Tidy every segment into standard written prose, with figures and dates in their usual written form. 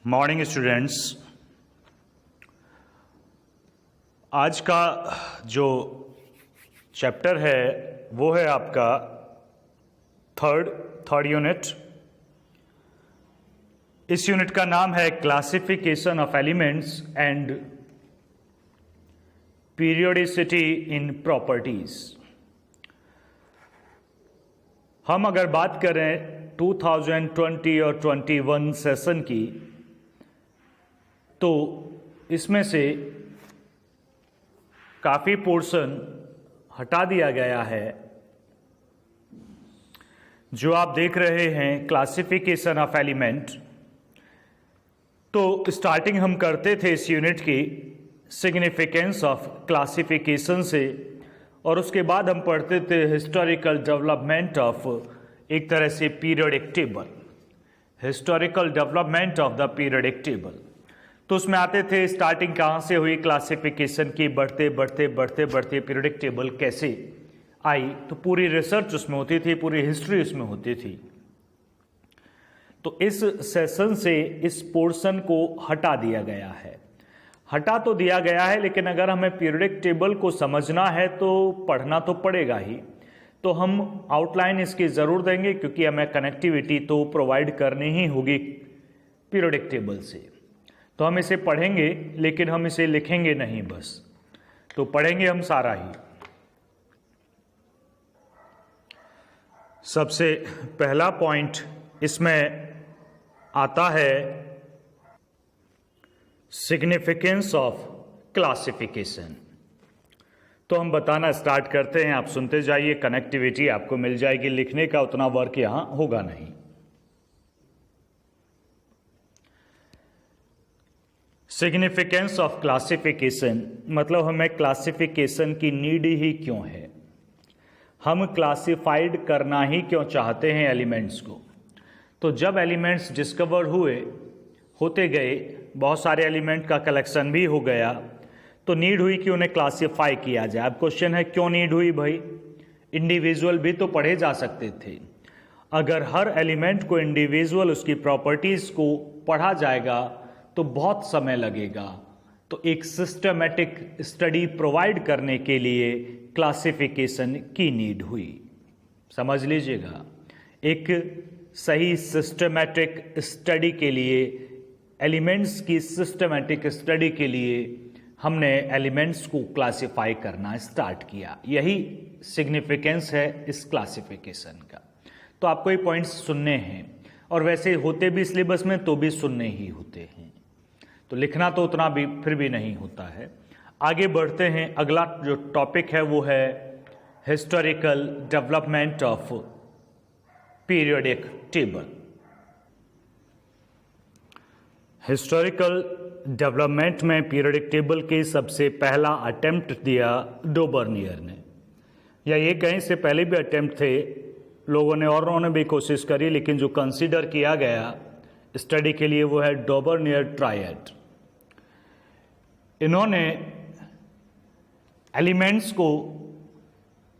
Morning students. आज का जो चैप्टर है वो है आपका थर्ड यूनिट। इस यूनिट का नाम है classification of elements and periodicity in properties. हम अगर बात करें 2020 और 21 सेशन की, तो इसमें से काफ़ी पोर्शन हटा दिया गया है। जो आप देख रहे हैं क्लासिफिकेशन ऑफ एलिमेंट, तो स्टार्टिंग हम करते थे इस यूनिट की सिग्निफिकेंस ऑफ क्लासिफिकेशन से, और उसके बाद हम पढ़ते थे हिस्टोरिकल डेवलपमेंट ऑफ एक तरह से periodic table, historical development of the periodic table. तो उसमें आते थे स्टार्टिंग कहाँ से हुई क्लासिफिकेशन की, बढ़ते बढ़ते बढ़ते बढ़ते पीरियोडिक टेबल कैसे आई, तो पूरी रिसर्च उसमें होती थी, पूरी हिस्ट्री उसमें होती थी। तो इस सेशन से इस पोर्शन को हटा दिया गया है। हटा तो दिया गया है, लेकिन अगर हमें पीरियोडिक टेबल को समझना है तो पढ़ना तो पड़ेगा ही। तो हम आउटलाइन इसकी ज़रूर देंगे, क्योंकि हमें कनेक्टिविटी तो प्रोवाइड करनी ही होगी पीरियोडिक टेबल से। तो हम इसे पढ़ेंगे, लेकिन हम इसे लिखेंगे नहीं बस, तो पढ़ेंगे हम सारा ही। सबसे पहला पॉइंट इसमें आता है सिग्निफिकेंस ऑफ क्लासिफिकेशन। तो हम बताना स्टार्ट करते हैं, आप सुनते जाइए, कनेक्टिविटी आपको मिल जाएगी। लिखने का उतना वर्क यहां होगा नहीं। सिग्निफिकेंस ऑफ क्लासिफिकेशन मतलब हमें क्लासिफिकेशन की नीड ही क्यों है, हम क्लासिफाइड करना ही क्यों चाहते हैं एलिमेंट्स को। तो जब एलिमेंट्स डिस्कवर होते गए, बहुत सारे एलिमेंट का कलेक्शन भी हो गया, तो नीड हुई कि उन्हें क्लासिफाई किया जाए। अब क्वेश्चन है क्यों नीड हुई भाई? इंडिविजुअल भी तो पढ़े जा सकते थे। अगर हर एलिमेंट को इंडिविजुअल उसकी प्रॉपर्टीज को पढ़ा जाएगा तो बहुत समय लगेगा। तो एक सिस्टमैटिक स्टडी प्रोवाइड करने के लिए क्लासिफिकेशन की नीड हुई। समझ लीजिएगा, एक सही सिस्टमैटिक स्टडी के लिए, एलिमेंट्स की सिस्टमैटिक स्टडी के लिए हमने एलिमेंट्स को क्लासिफाई करना स्टार्ट किया। यही सिग्निफिकेंस है इस क्लासिफिकेशन का। तो आपको ये पॉइंट्स सुनने हैं, और वैसे होते भी सिलेबस में तो भी सुनने ही होते हैं, तो लिखना तो उतना भी फिर भी नहीं होता है। आगे बढ़ते हैं। अगला जो टॉपिक है वो है historical development of periodic table. Historical development में पीरियोडिक टेबल के सबसे पहला अटेम्प्ट दिया डोबर्नियर ने, या ये कहीं से पहले भी अटेम्प्ट थे लोगों ने, और उन्होंने भी कोशिश करी, लेकिन जो कंसीडर किया गया स्टडी के लिए वो है डोबर्नियर ट्रायड। इन्होंने एलिमेंट्स को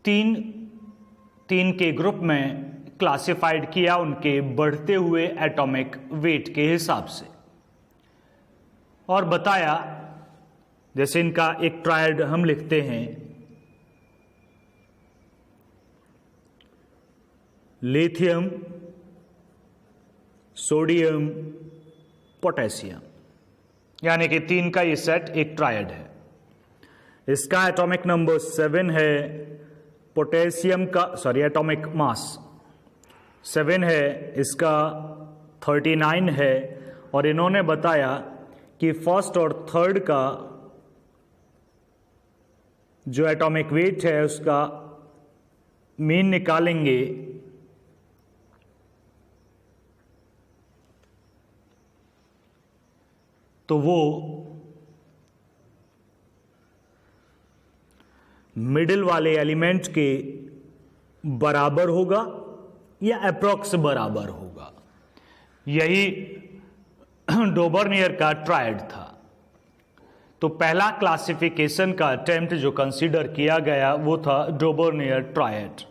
तीन के ग्रुप में क्लासिफाइड किया, उनके बढ़ते हुए एटॉमिक वेट के हिसाब से, और बताया, जैसे इनका एक ट्रायड हम लिखते हैं, लिथियम, सोडियम, पोटेशियम, यानी कि 3 का ये सेट एक ट्रायड है। इसका एटॉमिक नंबर 7 है, पोटेशियम का एटॉमिक मास 7 है, इसका 39 है, और इन्होंने बताया कि फर्स्ट और थर्ड का जो एटॉमिक वेट है उसका मीन निकालेंगे तो वो मिडिल वाले एलिमेंट के बराबर होगा या अप्रॉक्स बराबर होगा। यही डोबर्नियर का ट्रायड था। तो पहला क्लासिफिकेशन का अटेम्प्ट जो कंसीडर किया गया वो था डोबर्नियर triad.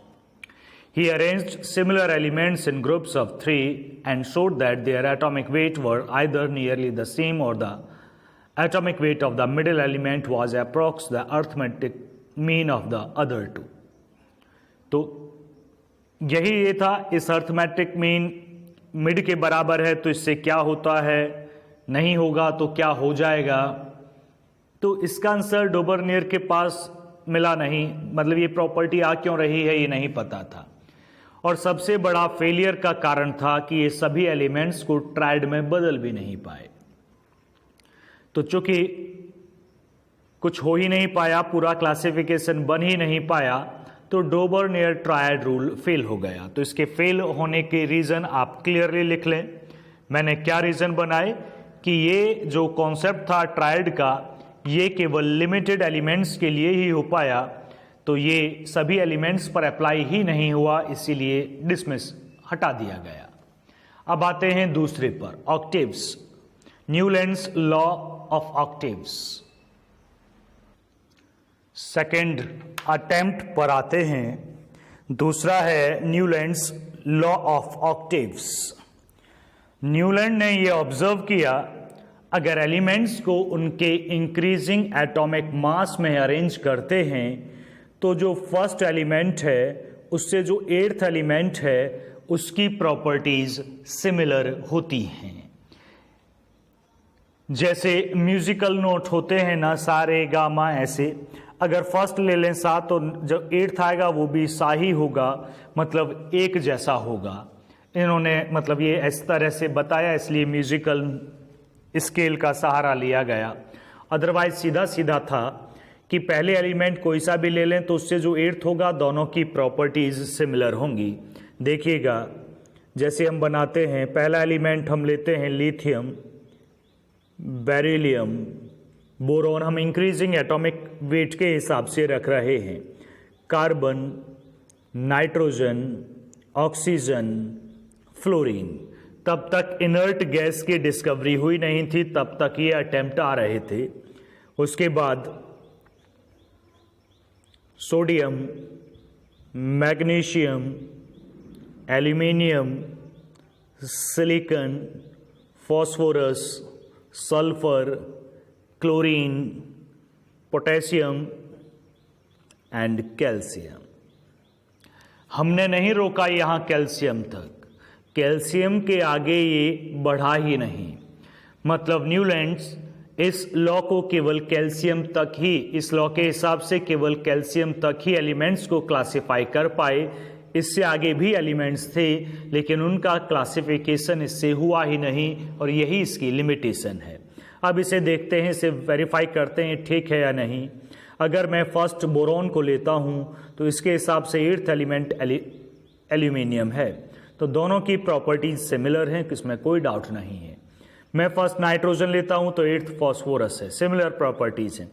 He arranged similar elements in groups of 3 and showed that their atomic weight were either nearly the same or the atomic weight of the middle element was approx the arithmetic mean of the other two. तो यही ये था, इस arithmetic mean mid के बराबर है तो इससे क्या होता है, नहीं होगा तो क्या हो जाएगा। तो इसका आंसर डोबरनियर के पास मिला नहीं, मतलब ये प्रॉपर्टी आ क्यों रही है ये नहीं पता था। और सबसे बड़ा फेलियर का कारण था कि ये सभी एलिमेंट्स को ट्रायड में बदल भी नहीं पाए। तो चूंकि कुछ हो ही नहीं पाया, पूरा क्लासिफिकेशन बन ही नहीं पाया, तो डोबरनियर ट्रायड रूल फेल हो गया। तो इसके फेल होने के रीजन आप क्लियरली लिख लें। मैंने क्या रीजन बनाए कि ये जो कॉन्सेप्ट था ट्रायड का, ये केवल लिमिटेड एलिमेंट्स के लिए ही हो पाया, तो ये सभी एलिमेंट्स पर अप्लाई ही नहीं हुआ, इसीलिए डिसमिस हटा दिया गया। अब आते हैं दूसरे पर, octaves, Newlands law of octaves. Second attempt पर आते हैं, दूसरा है Newlands law of octaves. Newland ने यह ऑब्जर्व किया, अगर एलिमेंट्स को उनके इंक्रीजिंग एटॉमिक मास में अरेंज करते हैं तो जो फर्स्ट एलिमेंट है उससे जो एट्थ एलिमेंट है उसकी प्रॉपर्टीज सिमिलर होती हैं। जैसे म्यूजिकल नोट होते हैं ना, सा रे गा मा, ऐसे अगर फर्स्ट ले लें सा तो जो एट्थ आएगा वो भी सा ही होगा, मतलब एक जैसा होगा। इन्होंने मतलब ये इस तरह से बताया, इसलिए म्यूजिकल स्केल का सहारा लिया गया। अदरवाइज सीधा सीधा था कि पहले एलिमेंट कोई सा भी ले लें तो उससे जो एट्थ होगा दोनों की प्रॉपर्टीज सिमिलर होंगी। देखिएगा, जैसे हम बनाते हैं, पहला एलिमेंट हम लेते हैं लिथियम, बेरिलियम, बोरोन, हम इंक्रीजिंग एटॉमिक वेट के हिसाब से रख रहे हैं। कार्बन, नाइट्रोजन, ऑक्सीजन, फ्लोरीन, तब तक इनर्ट गैस की डिस्कवरी हुई नहीं थी, तब तक ये अटेम्प्ट आ रहे थे। उसके बाद sodium, magnesium, aluminium, silicon, phosphorus, sulphur, chlorine, potassium and calcium. हमने नहीं रोका यहां कैल्शियम तक, कैल्शियम के आगे ये बढ़ा ही नहीं। मतलब न्यूलैंड्स इस लॉ को केवल कैल्शियम तक ही, इस लॉ के हिसाब से केवल कैल्शियम तक ही एलिमेंट्स को क्लासिफाई कर पाए। इससे आगे भी एलिमेंट्स थे लेकिन उनका क्लासिफिकेशन इससे हुआ ही नहीं, और यही इसकी लिमिटेशन है। अब इसे देखते हैं, इसे वेरीफाई करते हैं ठीक है या नहीं। अगर मैं फर्स्ट बोरोन को लेता हूं तो इसके हिसाब से एट्थ एलिमेंट एल्यूमिनियम है, तो दोनों की प्रॉपर्टीज सिमिलर हैं, इसमें कोई डाउट नहीं है। मैं फर्स्ट नाइट्रोजन लेता हूं तो एट्थ फॉस्फोरस है, सिमिलर प्रॉपर्टीज हैं।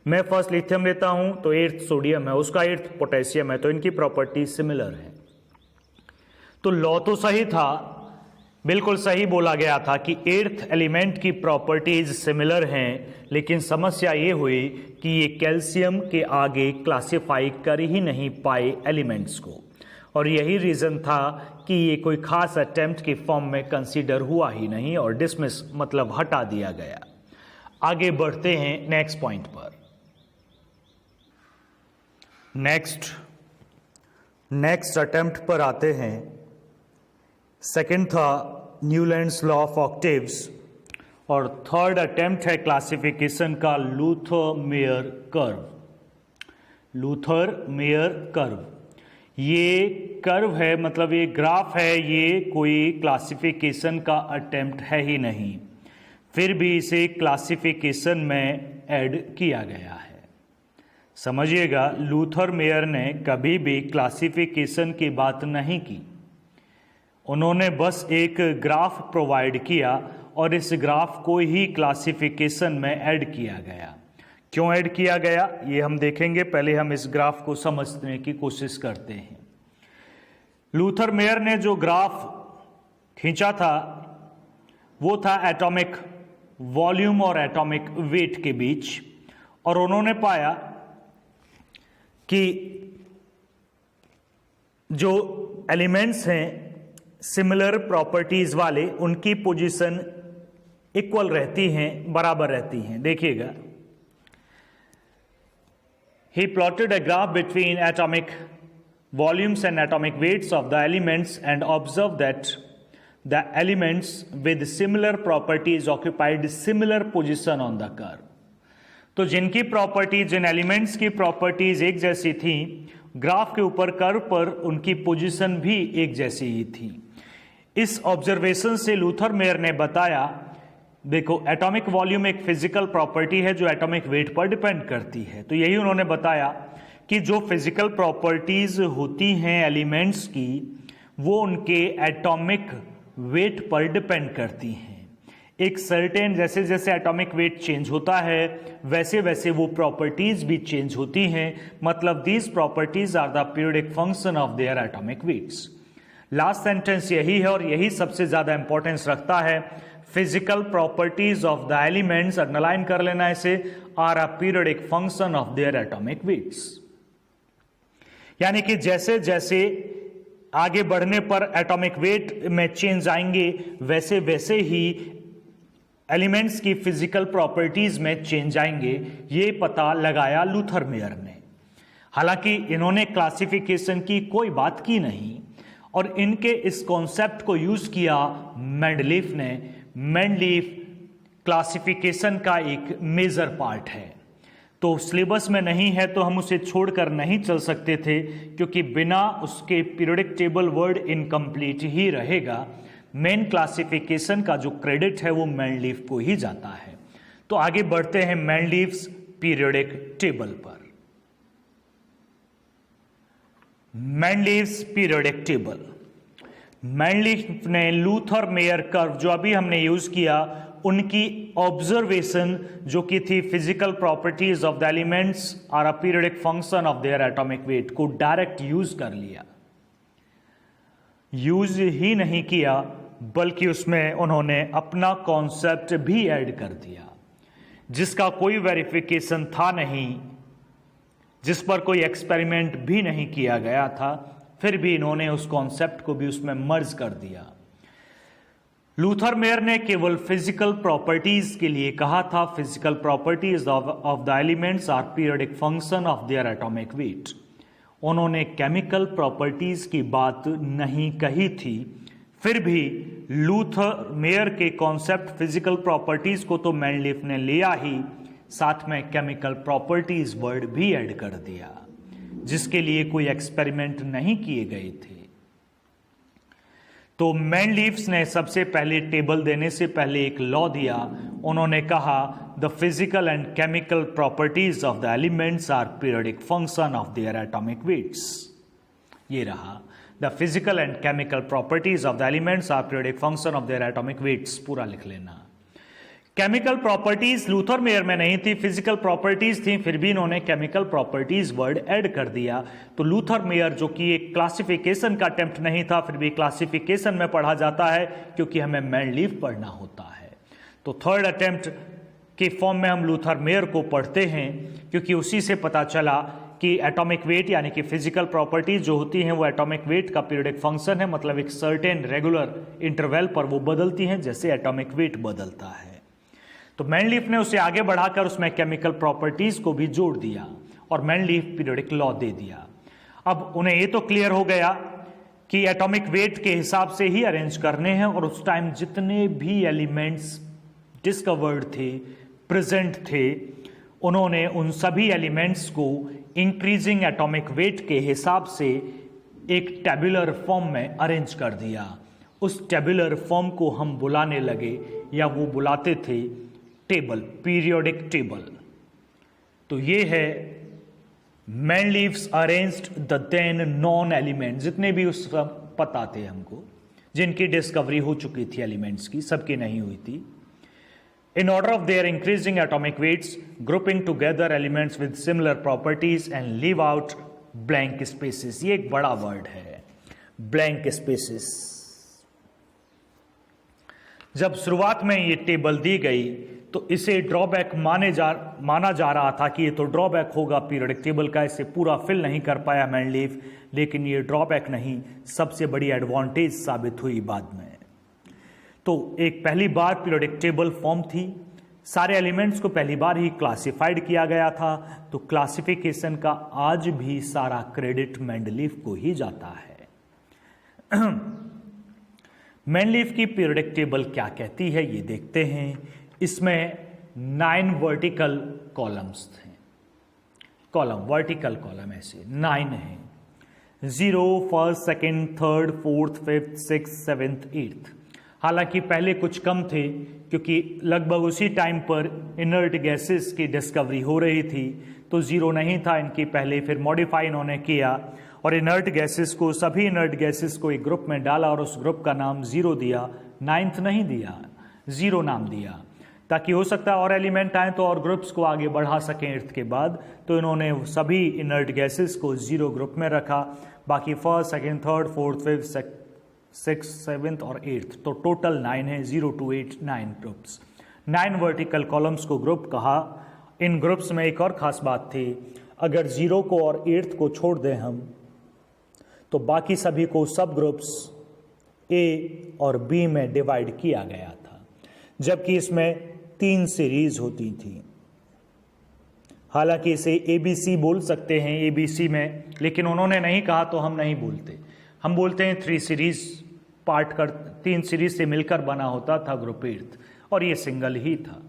मैं फर्स्ट लिथियम लेता हूं तो एट्थ सोडियम है, उसका एट्थ पोटेशियम है, तो इनकी प्रॉपर्टीज सिमिलर है। तो लॉ तो सही था, बिल्कुल सही बोला गया था कि एट्थ एलिमेंट की प्रॉपर्टीज सिमिलर हैं, लेकिन समस्या ये हुई कि ये कैल्शियम के आगे क्लासिफाई कर ही नहीं पाए एलिमेंट्स को, और यही रीजन था कि ये कोई खास अटेम्प्ट के फॉर्म में कंसीडर हुआ ही नहीं और डिसमिस मतलब हटा दिया गया। आगे बढ़ते हैं नेक्स्ट पॉइंट पर। नेक्स्ट अटेम्प्ट पर आते हैं। सेकंड था न्यूलैंड्स लॉ ऑफ ऑक्टेव्स, और थर्ड अटेम्प्ट है क्लासिफिकेशन का लूथर-मेयर कर्व। लूथर-मेयर कर्व ये कर्व है, मतलब ये ग्राफ है, ये कोई क्लासिफिकेशन का अटेम्प्ट है ही नहीं, फिर भी इसे क्लासिफिकेशन में ऐड किया गया है। समझिएगा, लूथर-मेयर ने कभी भी क्लासिफिकेशन की बात नहीं की, उन्होंने बस एक ग्राफ प्रोवाइड किया और इस ग्राफ को ही क्लासिफिकेशन में ऐड किया गया। क्यों ऐड किया गया ये हम देखेंगे, पहले हम इस ग्राफ को समझने की कोशिश करते हैं। लूथर-मेयर ने जो ग्राफ खींचा था वो था एटॉमिक वॉल्यूम और एटॉमिक वेट के बीच, और उन्होंने पाया कि जो एलिमेंट्स हैं सिमिलर प्रॉपर्टीज वाले, उनकी पोजीशन इक्वल रहती हैं, बराबर रहती हैं। देखिएगा, he plotted a graph between atomic volumes and atomic weights of the elements and observed that the elements with similar properties occupied similar position on the curve. तो जिनकी प्रॉपर्टी, जिन एलिमेंट्स की properties एक जैसी थी, ग्राफ के ऊपर curve पर उनकी पोजीशन भी एक जैसी ही थी। इस ऑब्जर्वेशन से लूथर मेयर ने बताया, देखो एटॉमिक वॉल्यूम एक फिजिकल प्रॉपर्टी है जो एटॉमिक वेट पर डिपेंड करती है। तो यही उन्होंने बताया कि जो फिजिकल प्रॉपर्टीज होती हैं एलिमेंट्स की, वो उनके एटॉमिक वेट पर डिपेंड करती हैं। एक सर्टेन, जैसे जैसे एटॉमिक वेट चेंज होता है वैसे वैसे वो प्रॉपर्टीज भी चेंज होती हैं। मतलब these properties are the periodic function of their atomic weights. Last sentence यही है और यही सबसे ज्यादा इंपॉर्टेंस रखता है। Physical properties of the elements, underline कर लेना इसे, are a periodic function of their atomic weights. यानी कि जैसे जैसे आगे बढ़ने पर एटॉमिक वेट में चेंज आएंगे वैसे वैसे ही एलिमेंट्स की फिजिकल प्रॉपर्टीज में चेंज आएंगे। ये पता लगाया लूथर मेयर ने। हालांकि इन्होंने क्लासिफिकेशन की कोई बात की नहीं और इनके इस कॉन्सेप्ट को यूज किया मेंडलीफ ने। मेंडलीफ क्लासिफिकेशन का एक मेजर पार्ट है, तो सिलेबस में नहीं है तो हम उसे छोड़कर नहीं चल सकते थे, क्योंकि बिना उसके पीरियोडिक टेबल वर्ड इनकम्प्लीट ही रहेगा। मेन क्लासिफिकेशन का जो क्रेडिट है वो मेंडलीफ को ही जाता है। तो आगे बढ़ते हैं मेंडलीफ्स पीरियोडिक टेबल पर। मेंडलीफ्स पीरियोडिक टेबल। मेंडलीफ ने लूथर मेयर कर्व जो अभी हमने यूज किया, उनकी ऑब्जर्वेशन जो की थी physical properties of the elements are a periodic function of their atomic weight, को डायरेक्ट यूज कर लिया। यूज ही नहीं किया बल्कि उसमें उन्होंने अपना कॉन्सेप्ट भी ऐड कर दिया, जिसका कोई वेरिफिकेशन था नहीं, जिस पर कोई एक्सपेरिमेंट भी नहीं किया गया था, फिर भी इन्होंने उस कॉन्सेप्ट को भी उसमें मर्ज कर दिया। लूथर मेयर ने केवल फिजिकल प्रॉपर्टीज के लिए कहा था, physical properties of the elements are periodic function of their atomic weight. उन्होंने केमिकल प्रॉपर्टीज की बात नहीं कही थी। फिर भी लूथर मेयर के कॉन्सेप्ट फिजिकल प्रॉपर्टीज को तो मेंडलीफ ने लिया ही, साथ में केमिकल प्रॉपर्टीज वर्ड भी ऐड कर दिया, जिसके लिए कोई एक्सपेरिमेंट नहीं किए गए थे। तो मेंडलीफ ने सबसे पहले टेबल देने से पहले एक लॉ दिया। उन्होंने कहा the physical and chemical properties of the elements are periodic function of their atomic weights. ये रहा, the physical and chemical properties of the elements are periodic function of their atomic weights, पूरा लिख लेना। Chemical properties Luther mayor में नहीं थी, physical properties थी, फिर भी इन्होंने केमिकल प्रॉपर्टीज वर्ड ऐड कर दिया। तो लूथर मेयर जो कि एक क्लासिफिकेशन का अटेम्प्ट नहीं था, फिर भी क्लासिफिकेशन में पढ़ा जाता है क्योंकि हमें मेंडलीफ पढ़ना होता है। तो थर्ड अटेम्प्ट के फॉर्म में हम लूथर मेयर को पढ़ते हैं, क्योंकि उसी से पता चला कि एटॉमिक वेट यानी कि फिजिकल प्रॉपर्टीज जो होती हैं वो एटॉमिक वेट का पीरियोडिक फंक्शन है। मतलब एक सर्टेन रेगुलर इंटरवल पर वो बदलती हैं जैसे एटॉमिक वेट बदलता है। तो मेंडलीफ ने उसे आगे बढ़ाकर उसमें केमिकल प्रॉपर्टीज को भी जोड़ दिया और मेंडलीफ पीरियोडिक लॉ दे दिया। अब उन्हें ये तो क्लियर हो गया कि एटॉमिक वेट के हिसाब से ही अरेंज करने हैं, और उस टाइम जितने भी एलिमेंट्स डिस्कवर्ड थे, प्रेजेंट थे, उन्होंने उन सभी एलिमेंट्स को इंक्रीजिंग एटॉमिक वेट के हिसाब से एक टेबुलर फॉर्म में अरेंज कर दिया। उस टेबुलर फॉर्म को हम बुलाने लगे, या वो बुलाते थे टेबल, पीरियोडिक टेबल। तो ये है Mendeleev's arranged the then known element, जितने भी उस पता थे हमको, जिनकी डिस्कवरी हो चुकी थी एलिमेंट्स की, सबकी नहीं हुई थी। In order of their increasing atomic weights, grouping together elements with similar properties and leave out blank spaces. ये एक बड़ा वर्ड है, blank spaces। जब शुरुआत में ये टेबल दी गई तो इसे ड्रॉबैक माना जा रहा था कि ये तो ड्रॉबैक होगा पीरियोडिक टेबल का, इसे पूरा फिल नहीं कर पाया मेंडलीफ, लेकिन ये ड्रॉबैक नहीं, सबसे बड़ी एडवांटेज साबित हुई बाद में। तो एक पहली बार पीरियोडिक टेबल फॉर्म थी, सारे एलिमेंट्स को पहली बार ही क्लासिफाइड किया गया था, तो क्लासिफिकेशन का आज भी सारा क्रेडिट मेंडलीफ को ही जाता है। मेंडलीफ की पीरियोडिक टेबल क्या कहती है ये देखते हैं। इसमें 9 वर्टिकल कॉलम्स थे, वर्टिकल कॉलम ऐसे 9 हैं, 0, 1st, 2nd, 3rd, 4th, 5th, 6th, 7th, 8th। हालांकि पहले कुछ कम थे, क्योंकि लगभग उसी टाइम पर इनर्ट गैसेस की डिस्कवरी हो रही थी, तो 0 नहीं था इनकी पहले, फिर मॉडिफाई इन्होंने किया और इनर्ट गैसेस को, सभी इनर्ट गैसेस को एक ग्रुप में डाला और उस ग्रुप का नाम 0 दिया, 9th नहीं दिया, 0 नाम दिया, ताकि हो सकता है और एलिमेंट आए तो और ग्रुप्स को आगे बढ़ा सकें 8th के बाद। तो इन्होंने सभी इनर्ट गैसेस को 0 ग्रुप में रखा, बाकी 1st, 2nd, 3rd, 4th, 5th, 6th, 7th और 8th, तो टोटल 9 है, 0 to 8, 9 ग्रुप्स, 9 वर्टिकल कॉलम्स को ग्रुप कहा। इन ग्रुप्स में एक और खास बात थी, अगर 0 को और 8th को छोड़ दें हम, तो बाकी सभी को सब ग्रुप्स A और B में डिवाइड किया गया था, जबकि इसमें 3 सीरीज होती थी। हालांकि इसे ABC बोल सकते हैं ABC में, लेकिन उन्होंने नहीं कहा तो हम नहीं बोलते, हम बोलते हैं 3 सीरीज पार्ट कर, 3 सीरीज से मिलकर बना होता था ग्रुप 8th, और ये सिंगल ही था।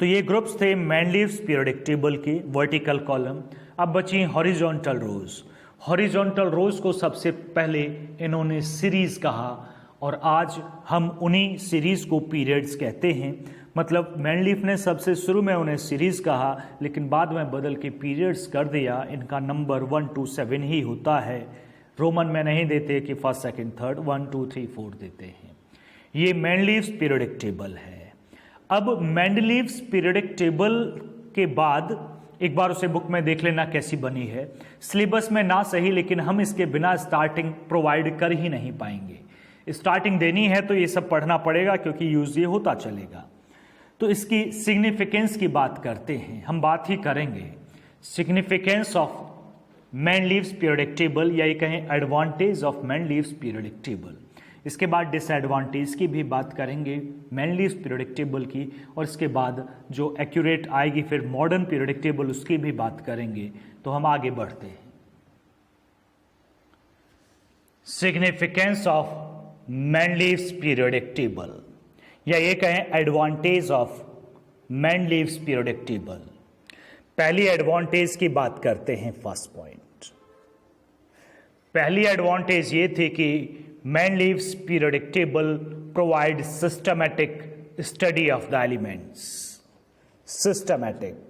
तो ये ग्रुप्स थे मेंडलीव्स पीरियोडिक टेबल के वर्टिकल कॉलम। अब बची हॉरिजॉन्टल रोज। हॉरिजॉन्टल रोज को सबसे पहले इन्होंने सीरीज कहा, और आज हम उन्हीं सीरीज को पीरियड्स कहते हैं। मतलब मेंडलीफ ने सबसे शुरू में उन्हें सीरीज कहा, लेकिन बाद में बदल के पीरियड्स कर दिया। इनका नंबर 1 to 7 ही होता है, रोमन में नहीं देते कि 1st, 2nd, 3rd, 1, 2, 3, 4 देते हैं। ये मेंडलीव्स पीरियोडिक टेबल है। अब मेंडलीव्स पीरियोडिक टेबल के बाद एक बार उसे बुक में देख लेना कैसी बनी है। सिलेबस में ना सही, लेकिन हम इसके बिना स्टार्टिंग प्रोवाइड कर ही नहीं पाएंगे। स्टार्टिंग देनी है तो ये सब पढ़ना पड़ेगा, क्योंकि यूज ये होता चलेगा। तो इसकी सिग्निफिकेंस की बात करते हैं, हम बात ही करेंगे significance of Mendeleev's periodic table, या ये कहें advantage of Mendeleev's periodic table. इसके बाद डिसएडवांटेज की भी बात करेंगे मेंडलीव्स पीरियोडिक टेबल की, और इसके बाद जो एक्यूरेट आएगी फिर मॉडर्न पीरियोडिक टेबल, उसकी भी बात करेंगे। तो हम आगे बढ़ते हैं। Significance of Mendeleev's periodic table, या ये कहें advantage of Mendeleev's periodic table. पहली एडवांटेज की बात करते हैं, फर्स्ट पॉइंट। पहली एडवांटेज ये थी कि Mendeleev's periodic table provide systematic study of the elements. Systematic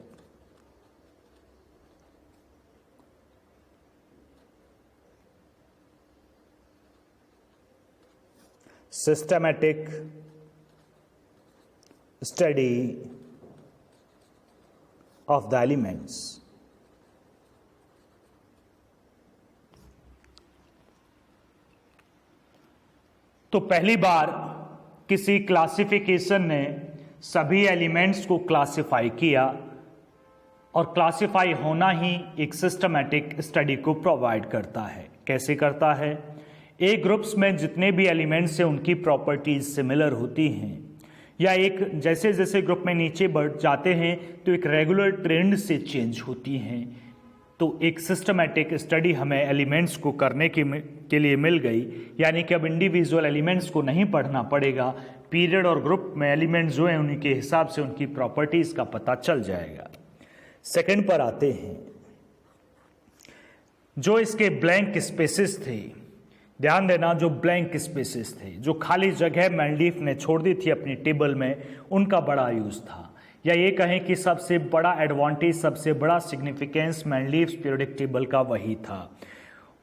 study of the elements। तो पहली बार किसी क्लासिफिकेशन ने सभी एलिमेंट्स को क्लासिफाई किया, और क्लासिफाई होना ही एक सिस्टमैटिक स्टडी को प्रोवाइड करता है। कैसे करता है? ए ग्रुप्स में जितने भी एलिमेंट्स हैं उनकी प्रॉपर्टीज सिमिलर होती हैं, या एक जैसे जैसे ग्रुप में नीचे बढ़ जाते हैं तो एक रेगुलर ट्रेंड से चेंज होती हैं। तो एक सिस्टमैटिक स्टडी हमें एलिमेंट्स को करने के लिए मिल गई, यानी कि अब इंडिविजुअल एलिमेंट्स को नहीं पढ़ना पड़ेगा, पीरियड और ग्रुप में एलिमेंट्स जो हैं उन्हीं के हिसाब से उनकी प्रॉपर्टीज का पता चल जाएगा। सेकंड पर आते हैं, जो इसके ब्लैंक स्पेसेस थे, ध्यान देना, जो ब्लैंक स्पेसेस थे, जो खाली जगह मेंडलीफ ने छोड़ दी थी अपनी टेबल में, उनका बड़ा यूज था। या ये कहें कि सबसे बड़ा एडवांटेज, सबसे बड़ा सिग्निफिकेंस मेंडलीव्स पीरियोडिक टेबल का वही था।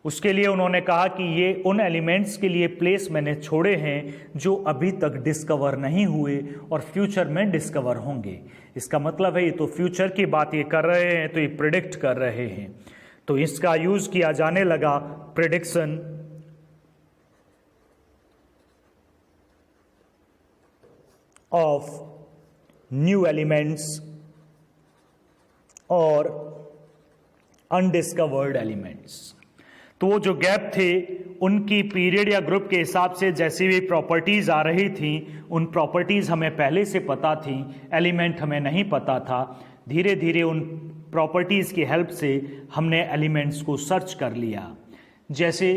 उसके लिए उन्होंने कहा कि ये उन एलिमेंट्स के लिए प्लेस मैंने छोड़े हैं जो अभी तक डिस्कवर नहीं हुए और फ्यूचर में डिस्कवर होंगे। इसका मतलब है ये तो फ्यूचर की बात ये कर रहे हैं, तो ये प्रिडिक्ट कर रहे हैं, तो इसका यूज किया जाने लगा प्रिडिक्शन ऑफ न्यू एलिमेंट्स और अनडिस्कवर्ड एलिमेंट्स। तो वो जो गैप थे उनकी पीरियड या ग्रुप के हिसाब से जैसी भी प्रॉपर्टीज आ रही थी, उन प्रॉपर्टीज हमें पहले से पता थी, एलिमेंट हमें नहीं पता था। धीरे धीरे उन प्रॉपर्टीज की हेल्प से हमने एलिमेंट्स को सर्च कर लिया। जैसे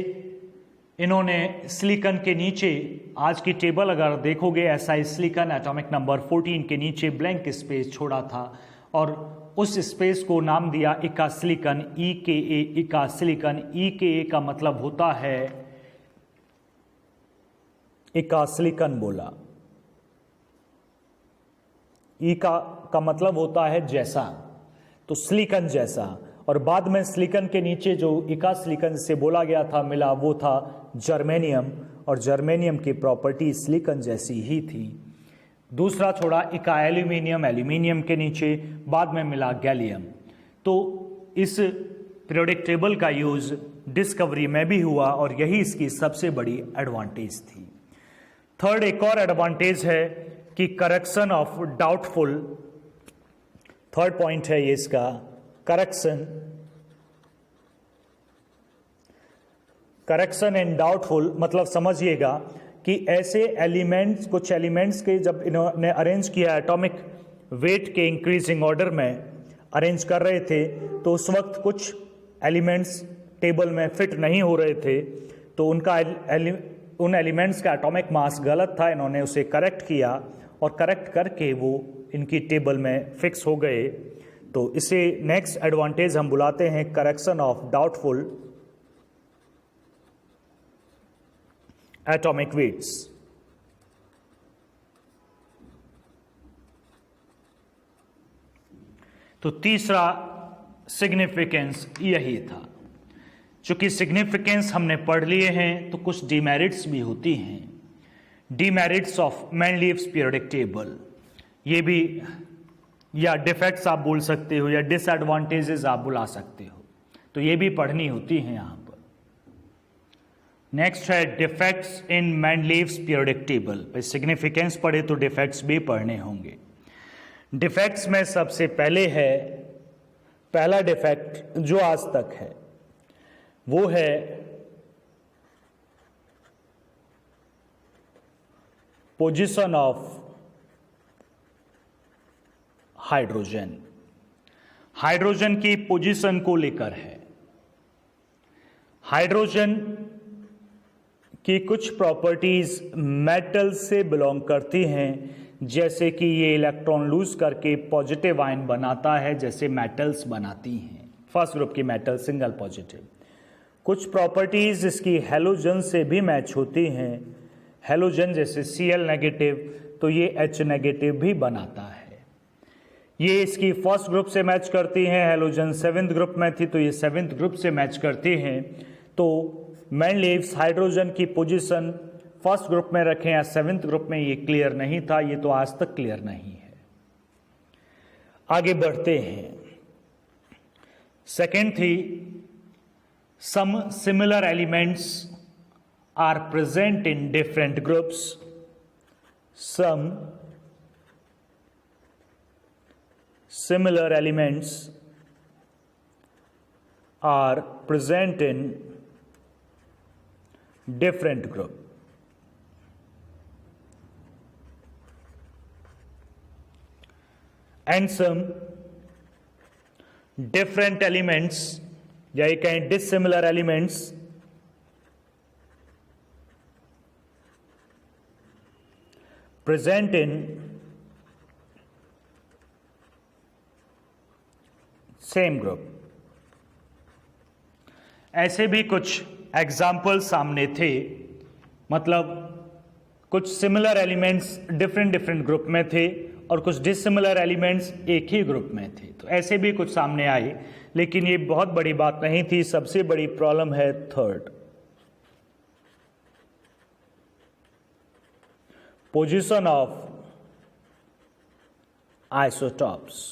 इन्होंने सिलिकॉन के नीचे, आज की टेबल अगर देखोगे, SI सिलिकॉन एटॉमिक नंबर 14 के नीचे ब्लैंक स्पेस छोड़ा था और उस स्पेस को नाम दिया इका सिलिकॉन, EKA, इका सिलिकॉन। EKA का मतलब होता है, इका सिलिकॉन बोला, इका का मतलब होता है जैसा, तो सिलिकॉन जैसा। और बाद में सिलिकॉन के नीचे जो इका सिलिकॉन से बोला गया था मिला, वो था जर्मेनियम, और जर्मेनियम की प्रॉपर्टी सिलिकॉन जैसी ही थी। दूसरा छोड़ा इका एल्यूमिनियम, एल्यूमिनियम के नीचे बाद में मिला गैलियम। तो इस पीरियोडिक टेबल का यूज डिस्कवरी में भी हुआ और यही इसकी सबसे बड़ी एडवांटेज थी। थर्ड, एक और एडवांटेज है कि correction of doubtful, third point है ये इसका, करेक्शन एंड डाउटफुल। मतलब समझिएगा कि ऐसे एलिमेंट्स, कुछ एलिमेंट्स के जब इन्होंने अरेंज किया एटॉमिक वेट के इंक्रीजिंग ऑर्डर में अरेंज कर रहे थे, तो उस वक्त कुछ एलिमेंट्स टेबल में फिट नहीं हो रहे थे, तो उन एलिमेंट्स का एटॉमिक मास गलत था। इन्होंने उसे करेक्ट किया और करेक्ट करके वो इनकी टेबल में फिक्स हो गए। तो इसे नेक्स्ट एडवांटेज हम बुलाते हैं correction of doubtful atomic weights. तो तीसरा सिग्निफिकेंस यही था। चूंकि सिग्निफिकेंस हमने पढ़ लिए हैं तो कुछ डिमेरिट्स भी होती हैं। Demerits of Mendeleev's periodic table, ये भी, या डिफेक्ट्स आप बोल सकते हो या डिसएडवांटेजेस आप बुला सकते हो, तो ये भी पढ़नी होती हैं यहां पर। नेक्स्ट है defects in Mendeleev's periodic table. Significance पढ़े तो डिफेक्ट्स भी पढ़ने होंगे। डिफेक्ट्स में सबसे पहले है, पहला डिफेक्ट जो आज तक है वो है पोजीशन ऑफ हाइड्रोजन। हाइड्रोजन की पोजीशन को लेकर है। हाइड्रोजन की कुछ प्रॉपर्टीज मेटल से बिलोंग करती हैं, जैसे कि ये इलेक्ट्रॉन लूज करके पॉजिटिव आयन बनाता है, जैसे मेटल्स बनाती हैं, फर्स्ट ग्रुप की मेटल सिंगल पॉजिटिव। कुछ प्रॉपर्टीज इसकी हैलोजन से भी मैच होती हैं। हैलोजन जैसे Cl नेगेटिव, तो ये H नेगेटिव भी बनाता है। ये इसकी फर्स्ट ग्रुप से मैच करती हैं। हैलोजन 7th ग्रुप में थी तो ये 7th ग्रुप से मैच करती हैं। तो मेंडलीव्स हाइड्रोजन की पोजीशन फर्स्ट ग्रुप में रखें या 7th ग्रुप में, ये क्लियर नहीं था, ये तो आज तक क्लियर नहीं है। आगे बढ़ते हैं। सेकेंड थी, some similar elements are present in different groups. Some similar elements are present in different group. And some different elements, या ये कहें dissimilar elements, present in same group. ऐसे भी कुछ एग्जाम्पल सामने थे, मतलब कुछ सिमिलर एलिमेंट्स डिफरेंट ग्रुप में थे और कुछ डिसिमिलर एलिमेंट्स एक ही ग्रुप में थे। तो ऐसे भी कुछ सामने आए, लेकिन ये बहुत बड़ी बात नहीं थी। सबसे बड़ी प्रॉब्लम है third, position of isotopes.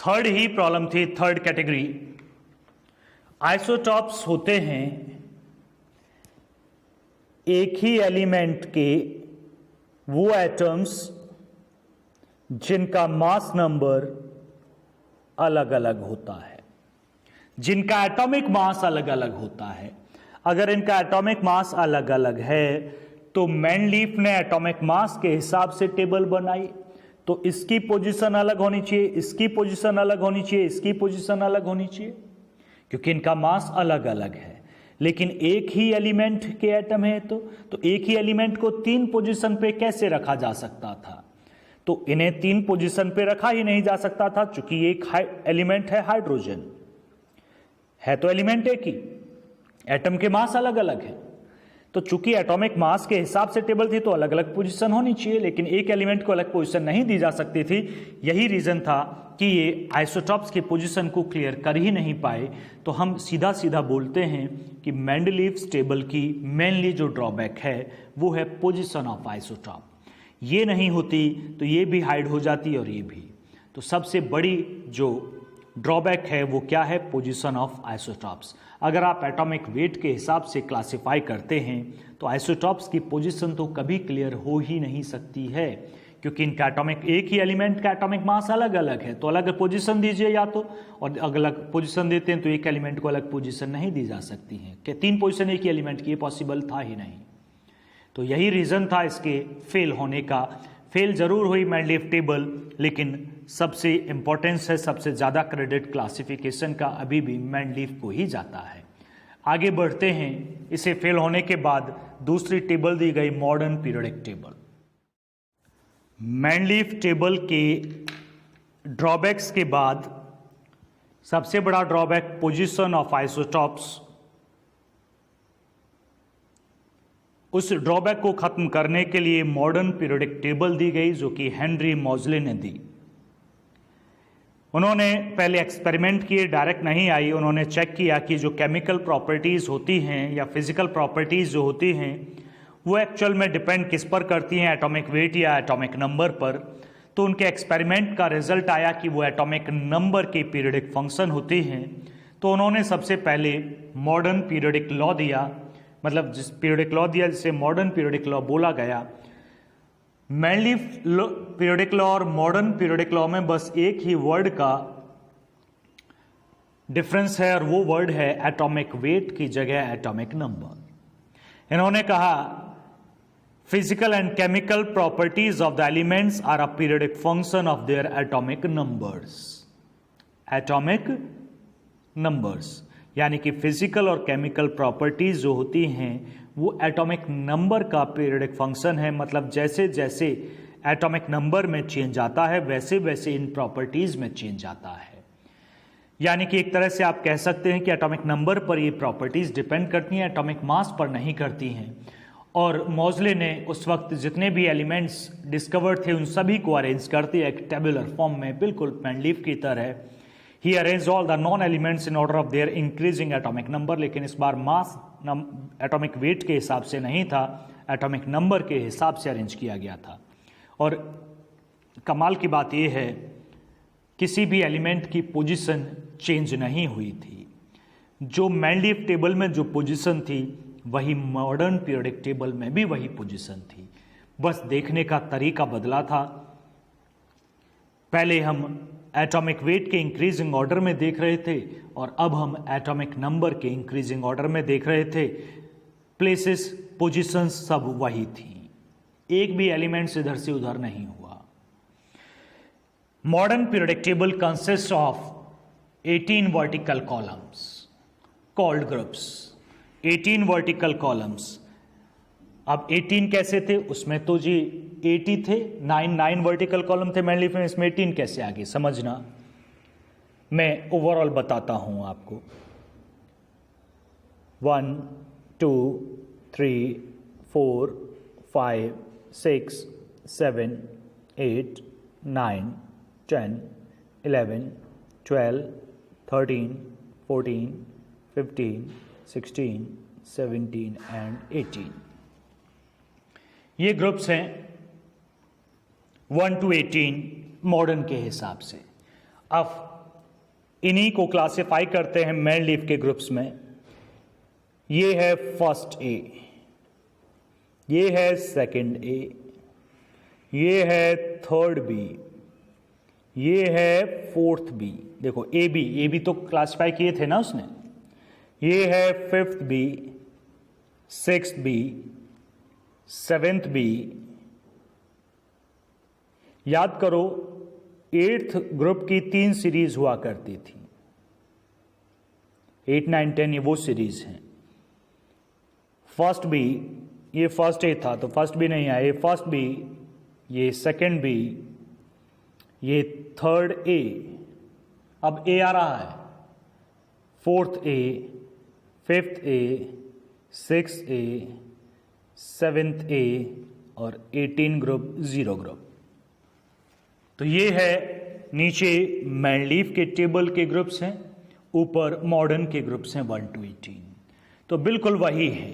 Third he problem थी, थर्ड कैटेगरी। आइसोटॉप्स होते हैं एक ही एलिमेंट के वो एटम्स जिनका मास नंबर अलग अलग होता है, जिनका एटॉमिक मास अलग अलग होता है। अगर इनका एटॉमिक मास अलग अलग है तो मैनलीफ ने एटॉमिक मास के हिसाब से टेबल बनाई, तो इसकी पोजीशन अलग होनी चाहिए, इसकी पोजीशन अलग होनी चाहिए, इसकी पोजीशन अलग होनी चाहिए, क्योंकि इनका मास अलग अलग है। लेकिन एक ही एलिमेंट के एटम है तो एक ही एलिमेंट को 3 पोजीशन पे कैसे रखा जा सकता था? तो इन्हें 3 पोजीशन पे रखा ही नहीं जा सकता था, चूंकि एक एलिमेंट है हाइड्रोजन, है तो एलिमेंट एक ही, एटम के मास अलग अलग है। तो चूंकि एटॉमिक मास के हिसाब से टेबल थी तो अलग अलग पोजीशन होनी चाहिए, लेकिन एक एलिमेंट को अलग पोजीशन नहीं दी जा सकती थी। यही रीजन था कि ये आइसोटॉप्स की पोजीशन को क्लियर कर ही नहीं पाए। तो हम सीधा सीधा बोलते हैं कि मेंडलीव्स टेबल की मेनली जो ड्रॉबैक है वो है पोजीशन ऑफ आइसोटॉप। ये नहीं होती तो ये भी हाइड हो जाती और ये भी। तो सबसे बड़ी जो ड्रॉबैक है वो क्या है? Position of isotopes. अगर आप एटॉमिक वेट के हिसाब से क्लासिफाई करते हैं तो आइसोटॉप्स की पोजीशन तो कभी क्लियर हो ही नहीं सकती है, क्योंकि इनका एटॉमिक, एक ही एलिमेंट का एटॉमिक मास अलग अलग है, तो अलग पोजीशन दीजिए या तो, और अलग अलग पोजीशन देते हैं तो एक एलिमेंट को अलग पोजीशन नहीं दी जा सकती है कि 3 पोजीशन एक ही एलिमेंट की, ये पॉसिबल था ही नहीं। तो यही रीजन था इसके फेल होने का। फेल जरूर हुई मेंडलीव टेबल, लेकिन सबसे इंपॉर्टेंस है, सबसे ज़्यादा क्रेडिट क्लासिफिकेशन का अभी भी मेंडलीव को ही जाता है। आगे बढ़ते हैं। इसे फेल होने के बाद दूसरी टेबल दी गई modern periodic table. Mendeleev table के ड्रॉबैक्स के बाद सबसे बड़ा ड्रॉबैक पोजीशन ऑफ आइसोटॉप्स। उस ड्रॉबैक को खत्म करने के लिए मॉडर्न पीरियोडिक टेबल दी गई, जो कि हेनरी मॉजले ने दी। उन्होंने पहले एक्सपेरिमेंट किए, डायरेक्ट नहीं आई। उन्होंने चेक किया कि जो केमिकल प्रॉपर्टीज़ होती हैं या फिजिकल प्रॉपर्टीज़ जो होती हैं वो एक्चुअल में डिपेंड किस पर करती हैं, एटॉमिक वेट या एटॉमिक नंबर पर। तो उनके एक्सपेरिमेंट का रिजल्ट आया कि वो एटॉमिक नंबर की पीरियोडिक फंक्शन होती हैं। तो उन्होंने सबसे पहले मॉडर्न पीरियोडिक लॉ दिया, मतलब जिस पीरियोडिक लॉ दिया जिसे मॉडर्न पीरियोडिक लॉ बोला गया। मेनलीव पीरियोडिक लॉ और मॉडर्न पीरियोडिक लॉ में बस एक ही वर्ड का डिफरेंस है, और वो वर्ड है एटॉमिक वेट की जगह एटॉमिक नंबर। इन्होंने कहा physical and chemical properties of the elements are a periodic function of their atomic numbers. Atomic numbers यानी कि फिजिकल और केमिकल प्रॉपर्टीज जो होती हैं वो एटॉमिक नंबर का पीरियोडिक फंक्शन है। मतलब जैसे जैसे एटॉमिक नंबर में चेंज आता है वैसे वैसे इन प्रॉपर्टीज में चेंज आता है। यानी कि एक तरह से आप कह सकते हैं कि एटॉमिक नंबर पर ये प्रॉपर्टीज डिपेंड करती हैं, एटॉमिक मास पर नहीं करती हैं। और मॉजले ने उस वक्त जितने भी एलिमेंट्स डिस्कवर्ड थे उन सभी को अरेंज कर दिया एक टेबुलर फॉर्म में, बिल्कुल मेंडलीव की तरह। He arranged all the non elements in order of their increasing atomic number, लेकिन इस बार मास एटॉमिक वेट के हिसाब से नहीं था, एटॉमिक नंबर के हिसाब से अरेंज किया गया था। और कमाल की बात यह है किसी भी एलिमेंट की पोजीशन चेंज नहीं हुई थी। जो मेंडलीव टेबल में जो पोजीशन थी वही मॉडर्न पीरियोडिक टेबल में भी वही पोजीशन थी, बस देखने का तरीका बदला था। पहले हम एटॉमिक वेट के इंक्रीजिंग ऑर्डर में देख रहे थे और अब हम एटॉमिक नंबर के इंक्रीजिंग ऑर्डर में देख रहे थे। प्लेसेस, पोजीशंस सब वही थी, एक भी एलिमेंट्स इधर से उधर नहीं हुआ। Modern periodic table consist of 18 vertical columns called groups. 18 vertical columns. अब 18 कैसे थे? उसमें तो जी 80 थे, 9 वर्टिकल कॉलम थे मेनलीव में, इसमें 18 कैसे आ गए समझना। मैं ओवरऑल बताता हूं आपको। 1 2 3 4 5 6 7 8 9 10 11 12 13 14 15 16 17 एंड 18। ये ग्रुप्स हैं 1 to 18 मॉडर्न के हिसाब से। अब इन्हीं को क्लासिफाई करते हैं मेंडलीव के ग्रुप्स में। ये है फर्स्ट ए, ये है सेकंड ए, ये है थर्ड बी, ये है फोर्थ बी। देखो ए बी तो क्लासिफाई किए थे ना उसने। ये है fifth B, sixth B, seventh B. याद करो 8th ग्रुप की 3 सीरीज हुआ करती थी, 8, 9, 10 ये वो सीरीज हैं। फर्स्ट बी, ये फर्स्ट ए था तो फर्स्ट बी नहीं आया, ये फर्स्ट बी, ये सेकंड बी, ये थर्ड ए। अब ए आ रहा है, fourth A, fifth A, six A, seventh A और 18 ग्रुप, 0 ग्रुप। तो ये है नीचे मैनलीफ के टेबल के ग्रुप्स हैं, ऊपर मॉडर्न के ग्रुप्स हैं 1 to 18। तो बिल्कुल वही है।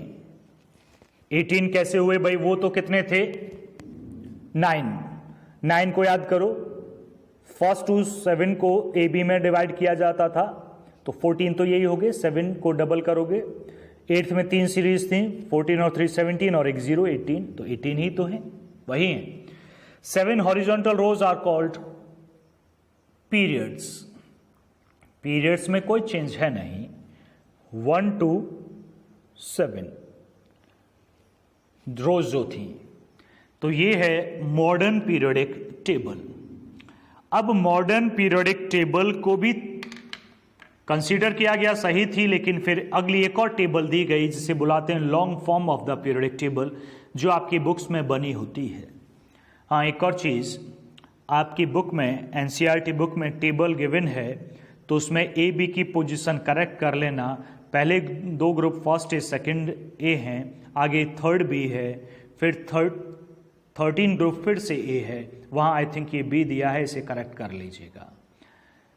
18 कैसे हुए भाई? वो तो कितने थे? 9 को याद करो, फर्स्ट टू 7 को ए बी में डिवाइड किया जाता था, तो 14 तो यही हो गए। 7 को डबल करोगे, 8th में 3 सीरीज थी, 14 और 3 17 और एक 0 18, तो 18 ही तो है, वही है। 7 horizontal rows are called periods. Periods में कोई चेंज है नहीं, 1 to 7 रोज जो थी। तो ये है मॉडर्न पीरियोडिक टेबल। अब मॉडर्न पीरियोडिक टेबल को भी कंसीडर किया गया, सही थी, लेकिन फिर अगली एक और टेबल दी गई जिसे बुलाते हैं long form of the periodic table, जो आपकी बुक्स में बनी होती है। हाँ, एक और चीज़, आपकी बुक में, एनसीईआरटी बुक में टेबल गिवन है तो उसमें ए बी की पोजीशन करेक्ट कर लेना। पहले 2 ग्रुप फर्स्ट ए सेकंड ए हैं, आगे थर्ड बी है, फिर 13 ग्रुप फिर से ए है, वहाँ आई थिंक ये बी दिया है, इसे करेक्ट कर लीजिएगा।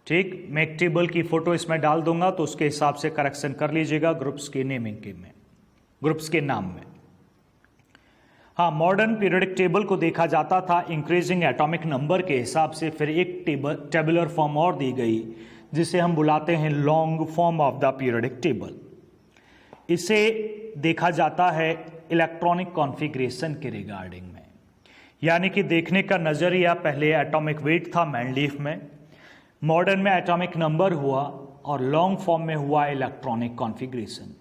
ठीक, मैं एक टेबल की फोटो इसमें डाल दूंगा तो उसके हिसाब से करेक्शन कर लीजिएगा ग्रुप्स के नेमिंग के में, ग्रुप्स के नाम में। हाँ, मॉडर्न पीरियोडिक टेबल को देखा जाता था इंक्रीजिंग एटॉमिक नंबर के हिसाब से। फिर एक टेबुलर फॉर्म और दी गई जिसे हम बुलाते हैं long form of the periodic table. इसे देखा जाता है इलेक्ट्रॉनिक कॉन्फ़िगरेशन के रिगार्डिंग में, यानी कि देखने का नज़रिया पहले एटॉमिक वेट था मैनलीफ में, मॉडर्न में एटॉमिक नंबर हुआ और लॉन्ग फॉर्म में हुआ इलेक्ट्रॉनिक कॉन्फ़िगरेशन।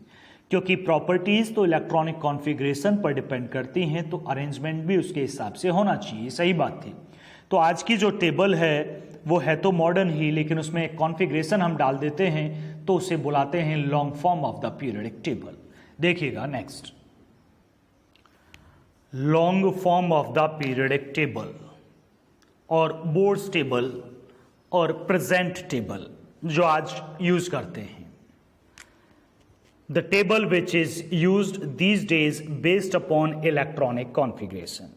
क्योंकि प्रॉपर्टीज़ तो इलेक्ट्रॉनिक कॉन्फ़िगरेशन पर डिपेंड करती हैं, तो अरेंजमेंट भी उसके हिसाब से होना चाहिए, सही बात थी। तो आज की जो टेबल है वो है तो मॉडर्न ही, लेकिन उसमें एक कॉन्फ़िगरेशन हम डाल देते हैं तो उसे बुलाते हैं long form of the periodic table. देखिएगा next, long form of the periodic table और बोर्ड्स टेबल और प्रेजेंट टेबल जो आज यूज करते हैं। The table which is used these days based upon electronic configuration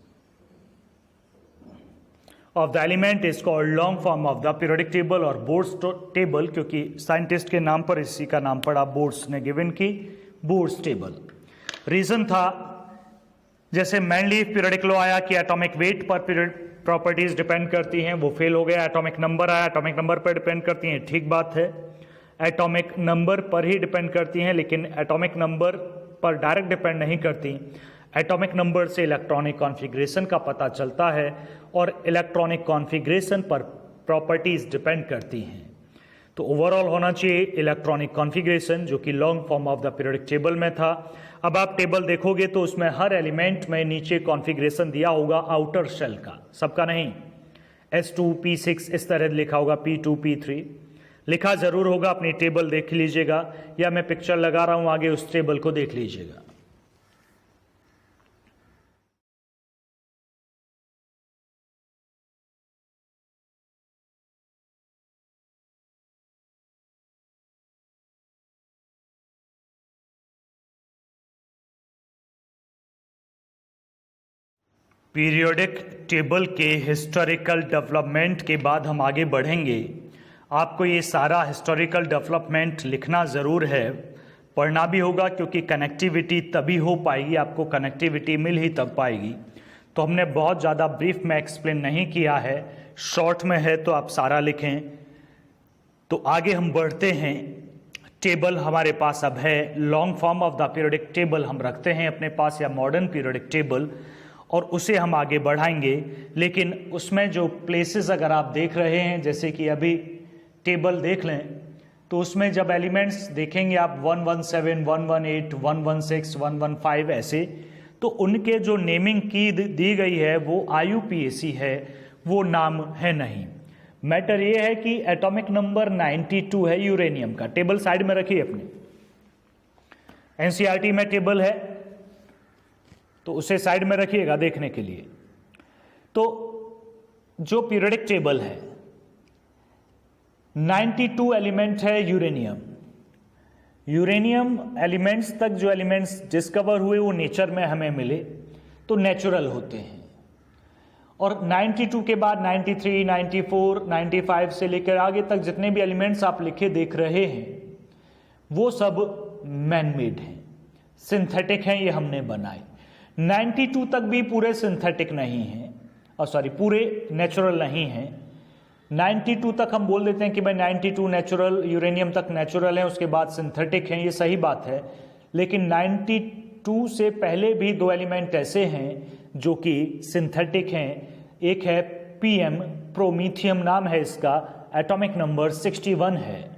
of the element is called long form of the periodic table और Bohr's table, क्योंकि scientist के नाम पर इसी का नाम पड़ा, बोर्ड्स ने गिवन की बोर्ड्स टेबल। रीजन था, जैसे मैनलीफ पीरियोडिक लॉ आया कि एटॉमिक वेट पर प्रॉपर्टीज डिपेंड करती हैं, वो फेल हो गया। एटॉमिक नंबर आया, एटॉमिक नंबर पर डिपेंड करती हैं, ठीक बात है, एटॉमिक नंबर पर ही डिपेंड करती हैं, लेकिन एटॉमिक नंबर पर डायरेक्ट डिपेंड नहीं करती। एटॉमिक नंबर से इलेक्ट्रॉनिक कॉन्फ़िगरेशन का पता चलता है और इलेक्ट्रॉनिक कॉन्फ़िगरेशन पर प्रॉपर्टीज डिपेंड करती हैं। तो ओवरऑल होना चाहिए इलेक्ट्रॉनिक कॉन्फ़िगरेशन, जो कि long form of the periodic table में था। अब आप टेबल देखोगे तो उसमें हर एलिमेंट में नीचे कॉन्फ़िगरेशन दिया होगा आउटर शेल का, सबका नहीं। S2 P6 इस तरह लिखा होगा, P2 P3 लिखा जरूर होगा। अपनी टेबल देख लीजिएगा, या मैं पिक्चर लगा रहा हूं आगे, उस टेबल को देख लीजिएगा। पीरियोडिक टेबल के हिस्टोरिकल डेवलपमेंट के बाद हम आगे बढ़ेंगे। आपको ये सारा हिस्टोरिकल डेवलपमेंट लिखना ज़रूर है, पढ़ना भी होगा, क्योंकि कनेक्टिविटी तभी हो पाएगी, आपको कनेक्टिविटी मिल ही तब पाएगी। तो हमने बहुत ज़्यादा ब्रीफ में एक्सप्लेन नहीं किया है, शॉर्ट में है तो आप सारा लिखें। तो आगे हम बढ़ते हैं। टेबल हमारे पास अब है, long form of the periodic table हम रखते हैं अपने पास, या मॉडर्न पीरियोडिक टेबल। और उसे हम आगे बढ़ाएंगे। लेकिन उसमें जो प्लेसेस अगर आप देख रहे हैं, जैसे कि अभी टेबल देख लें, तो उसमें जब एलिमेंट्स देखेंगे आप 117, 118, 116, 115 ऐसे, तो उनके जो नेमिंग की दी गई है वो IUPAC है, वो नाम है नहीं। मैटर ये है कि एटॉमिक नंबर 92 है यूरेनियम का। टेबल साइड में रखिए अपने, NCERT में टेबल है तो उसे साइड में रखिएगा देखने के लिए। तो जो पीरियोडिक टेबल है 92 एलिमेंट है यूरेनियम। यूरेनियम एलिमेंट्स तक जो एलिमेंट्स डिस्कवर हुए वो नेचर में हमें मिले तो नेचुरल होते हैं, और 92 के बाद 93, 94, 95 से लेकर आगे तक जितने भी एलिमेंट्स आप लिखे देख रहे हैं वो सब मैन मेड हैं, सिंथेटिक हैं, ये हमने बनाए। 92 तक भी पूरे सिंथेटिक नहीं हैं, और सॉरी पूरे नेचुरल नहीं हैं। 92 तक हम बोल देते हैं कि भाई 92 नेचुरल, यूरेनियम तक नेचुरल है, उसके बाद सिंथेटिक हैं, ये सही बात है। लेकिन 92 से पहले भी दो एलिमेंट ऐसे हैं जो कि सिंथेटिक हैं। एक है PM, प्रोमीथियम नाम है इसका, एटॉमिक नंबर 61 है,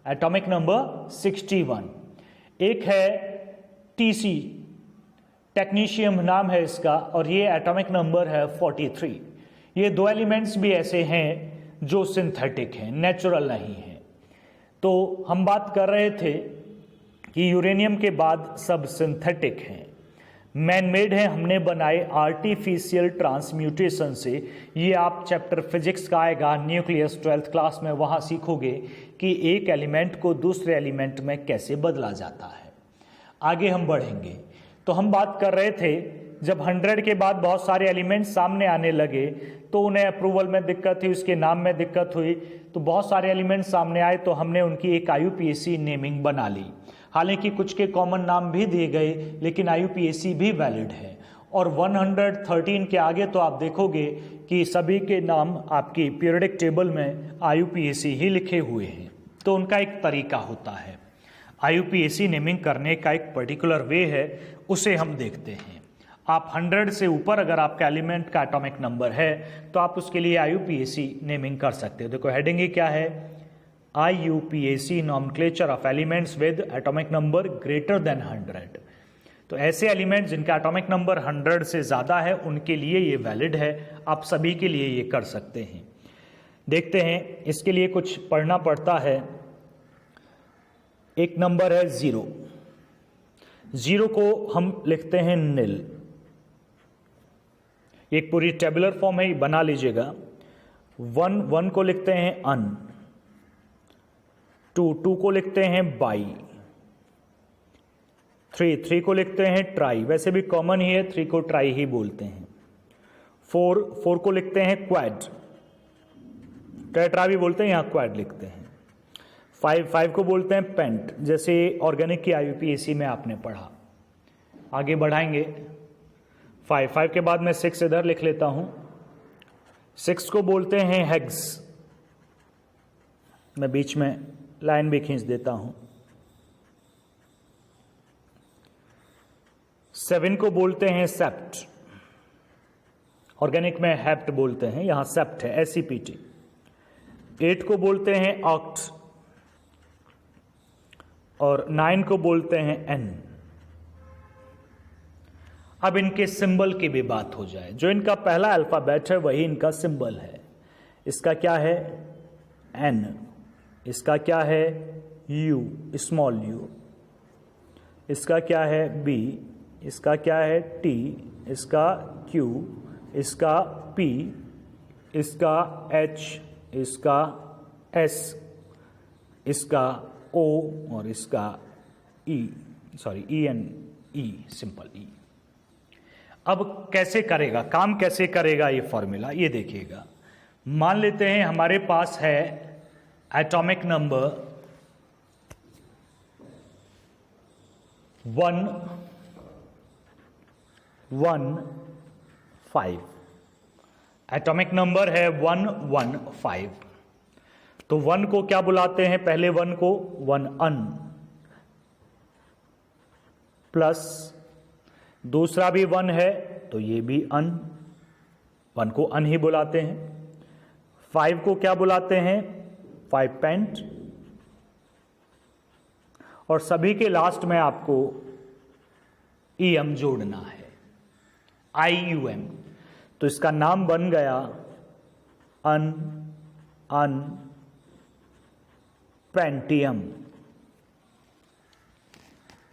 एटॉमिक नंबर 61। एक है TC, टेक्नीशियम नाम है इसका, और ये एटॉमिक नंबर है 43। ये दो एलिमेंट्स भी ऐसे हैं जो सिंथेटिक हैं, नेचुरल नहीं हैं। तो हम बात कर रहे थे कि यूरेनियम के बाद सब सिंथेटिक हैं, मैन मेड है, हमने बनाए आर्टिफिशियल ट्रांसम्यूटेशन से। ये आप चैप्टर फिजिक्स का आएगा, न्यूक्लियस 12th क्लास में, वहाँ सीखोगे कि एक एलिमेंट को दूसरे एलिमेंट में कैसे बदला जाता है। आगे हम बढ़ेंगे। तो हम बात कर रहे थे जब 100 के बाद बहुत सारे एलिमेंट सामने आने लगे तो उन्हें अप्रूवल में दिक्कत हुई, उसके नाम में दिक्कत हुई, तो बहुत सारे एलिमेंट सामने आए तो हमने उनकी एक IUPAC नेमिंग बना ली। हालांकि कुछ के कॉमन नाम भी दिए गए, लेकिन IUPAC भी वैलिड है। और 113 के आगे तो आप देखोगे कि सभी के नाम आपकी पीरियोडिक टेबल में IUPAC ही लिखे हुए हैं। तो उनका एक तरीका होता है, IUPAC नेमिंग करने का एक पर्टिकुलर वे है, उसे हम देखते हैं। आप 100 से ऊपर अगर आपका एलिमेंट का एटॉमिक नंबर है तो आप उसके लिए IUPAC नेमिंग कर सकते हो। देखो हेडिंग क्या है, IUPAC nomenclature of elements with atomic number greater than 100। तो ऐसे एलिमेंट जिनका एटॉमिक नंबर 100 से ज़्यादा है उनके लिए ये वैलिड है, आप सभी के लिए ये कर सकते हैं। देखते हैं, इसके लिए कुछ पढ़ना पड़ता है। एक नंबर है 0, 0 को हम लिखते हैं निल। एक पूरी टेबुलर फॉर्म है, बना लीजिएगा। 1 को लिखते हैं अन, 2 को लिखते हैं बाई, 3 को लिखते हैं ट्राई, वैसे भी कॉमन ही है, 3 को ट्राई ही बोलते हैं। 4 को लिखते हैं क्वाड, टेट्रा भी बोलते हैं, यहां क्वाड लिखते हैं। 5 को बोलते हैं पेंट, जैसे ऑर्गेनिक की IUPAC में आपने पढ़ा। आगे बढ़ाएंगे, 5 के बाद मैं 6 इधर लिख लेता हूं। 6 को बोलते हैं हेक्स, मैं बीच में लाइन भी खींच देता हूं। 7 को बोलते हैं सेप्ट, ऑर्गेनिक में हेप्ट बोलते हैं, यहां सेप्ट है, SEPT। 8 को बोलते हैं ऑक्ट, और 9 को बोलते हैं N। अब इनके सिंबल की भी बात हो जाए। जो इनका पहला अल्फाबेट है वही इनका सिंबल है। इसका क्या है, N, इसका क्या है, U, स्मॉल u, इसका क्या है, B, इसका क्या है, T, इसका Q, इसका P, इसका H, इसका S, इसका O, और इसका E, EN, सिंपल E। अब कैसे करेगा काम, कैसे करेगा ये फॉर्मूला, ये देखिएगा। मान लेते हैं हमारे पास है एटॉमिक नंबर 115, एटॉमिक नंबर है 115। तो 1 को क्या बुलाते हैं, पहले 1 को 1 अन, प्लस दूसरा भी 1 है तो ये भी अन, 1 को अन ही बुलाते हैं। 5 को क्या बुलाते हैं? 5 पेंट। और सभी के लास्ट में आपको EM जोड़ना है, IUM। तो इसका नाम बन गया अन पेंटियम,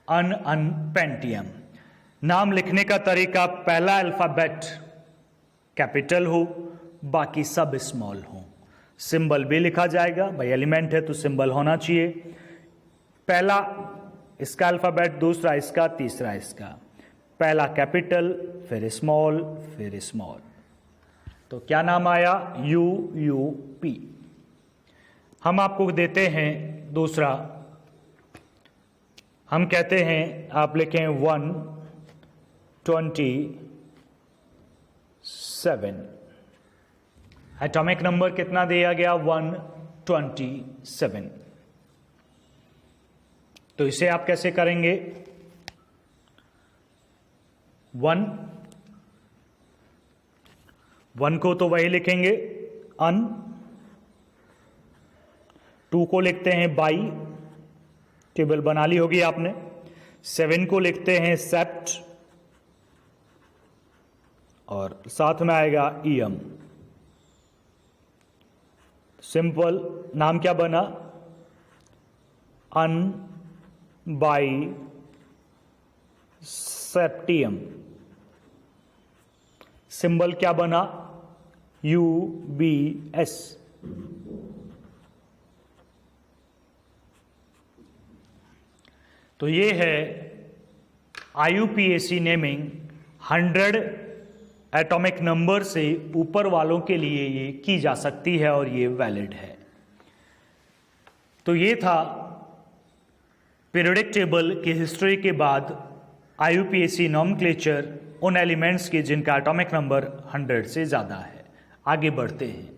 अन पेंटियम। नाम लिखने का तरीका, पहला अल्फाबेट कैपिटल हो, बाकी सब स्मॉल हो। सिंबल भी लिखा जाएगा, भाई एलिमेंट है तो सिंबल होना चाहिए। पहला इसका अल्फाबेट, दूसरा इसका, तीसरा इसका। पहला कैपिटल, फिर स्मॉल, फिर स्मॉल। तो क्या नाम आया? UUP। हम आपको देते हैं दूसरा, हम कहते हैं आप लिखें 127। एटॉमिक नंबर कितना दिया गया? 127। तो इसे आप कैसे करेंगे? 1 को तो वही लिखेंगे अन, 2 को लिखते हैं बाई, टेबल बना ली होगी आपने। 7 को लिखते हैं सेप्ट, और साथ में आएगा EM। सिंपल नाम क्या बना? अन बाई सेप्टियम। सिंबल क्या बना? UBS। तो ये है IUPAC नेमिंग। 100 एटॉमिक नंबर से ऊपर वालों के लिए ये की जा सकती है और ये वैलिड है। तो ये था पीरियोडिक टेबल की हिस्ट्री के बाद IUPAC नॉमेनक्लेचर उन एलिमेंट्स के जिनका एटॉमिक नंबर 100 से ज़्यादा है। आगे बढ़ते हैं।